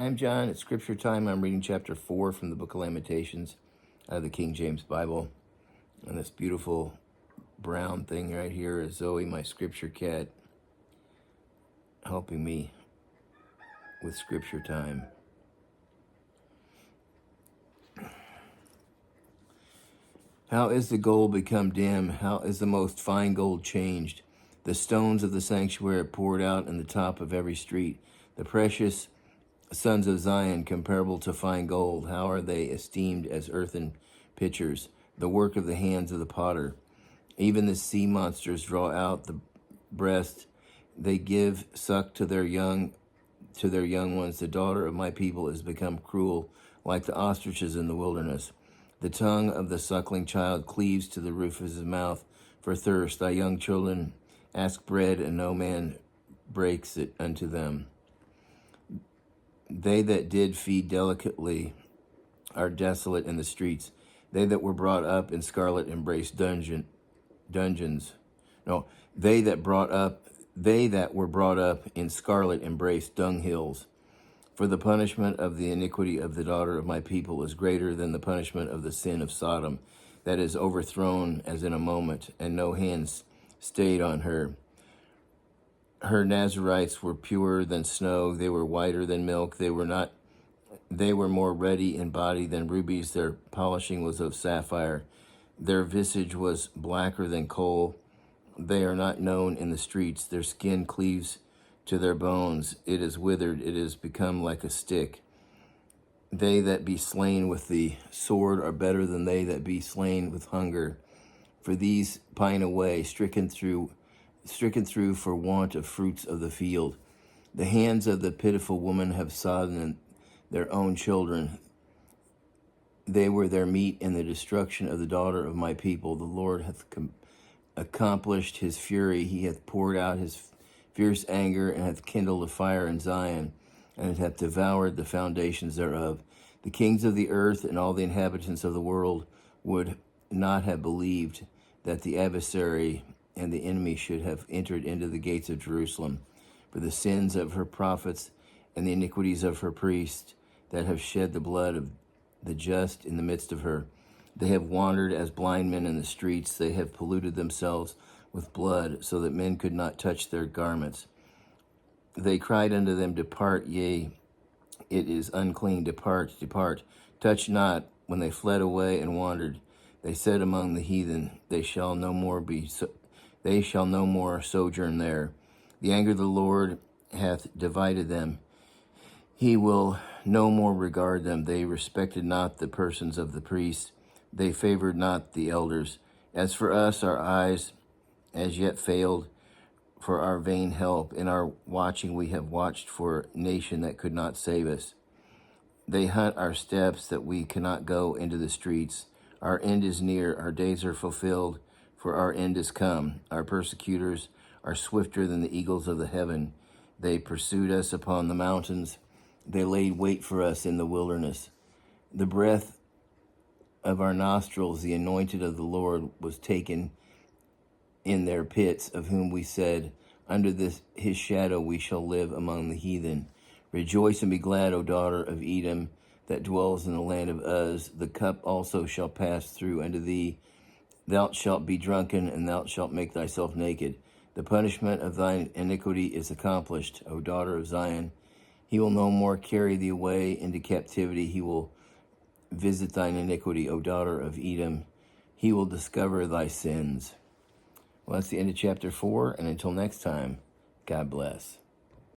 I'm John. It's scripture time. I'm reading chapter 4 from the book of Lamentations out of the King James Bible. And this beautiful brown thing right here is Zoe, my scripture cat, helping me with scripture time. How is the gold become dim? How is the most fine gold changed? The stones of the sanctuary are poured out in the top of every street. The precious sons of Zion, comparable to fine gold, how are they esteemed as earthen pitchers, the work of the hands of the potter? Even the sea monsters draw out the breast; they give suck to their young ones. The daughter of my people has become cruel, like the ostriches in the wilderness. The tongue of the suckling child cleaves to the roof of his mouth for thirst. Thy young children ask bread, and no man breaks it unto them. They that did feed delicately are desolate in the streets. They that were brought up in scarlet embrace dungeons. No, they that were brought up in scarlet embrace dunghills. For the punishment of the iniquity of the daughter of my people is greater than the punishment of the sin of Sodom, that is overthrown as in a moment, and no hands stayed on her. Her Nazarites were purer than snow; they were whiter than milk. They were more ruddy in body than rubies. Their polishing was of sapphire. Their visage was blacker than coal. They are not known in the streets. Their skin cleaves to their bones. It is withered. It is become like a stick. They that be slain with the sword are better than they that be slain with hunger. For these pine away, stricken through for want of fruits of the field. The hands of the pitiful woman have sodden their own children. They were their meat in the destruction of the daughter of my people. The Lord hath accomplished his fury. He hath poured out his fierce anger, and hath kindled a fire in Zion, and it hath devoured the foundations thereof. The kings of the earth and all the inhabitants of the world would not have believed that the adversary and the enemy should have entered into the gates of Jerusalem. For the sins of her prophets and the iniquities of her priests that have shed the blood of the just in the midst of her. They have wandered as blind men in the streets. They have polluted themselves with blood, so that men could not touch their garments. They cried unto them, Depart, yea, it is unclean, depart, depart. Touch not. When they fled away and wandered, they said among the heathen, They shall no more sojourn there. The anger of the Lord hath divided them. He will no more regard them. They respected not the persons of the priests. They favored not the elders. As for us, our eyes as yet failed for our vain help. In our watching we have watched for a nation that could not save us. They hunt our steps that we cannot go into the streets. Our end is near. Our days are fulfilled, for our end is come. Our persecutors are swifter than the eagles of the heaven. They pursued us upon the mountains. They laid wait for us in the wilderness. The breath of our nostrils, the anointed of the Lord, was taken in their pits, of whom we said, Under his shadow we shall live among the heathen. Rejoice and be glad, O daughter of Edom, that dwells in the land of Uz. The cup also shall pass through unto thee. Thou shalt be drunken, and thou shalt make thyself naked. The punishment of thine iniquity is accomplished, O daughter of Zion. He will no more carry thee away into captivity. He will visit thine iniquity, O daughter of Edom. He will discover thy sins. Well, that's the end of chapter 4, and until next time, God bless.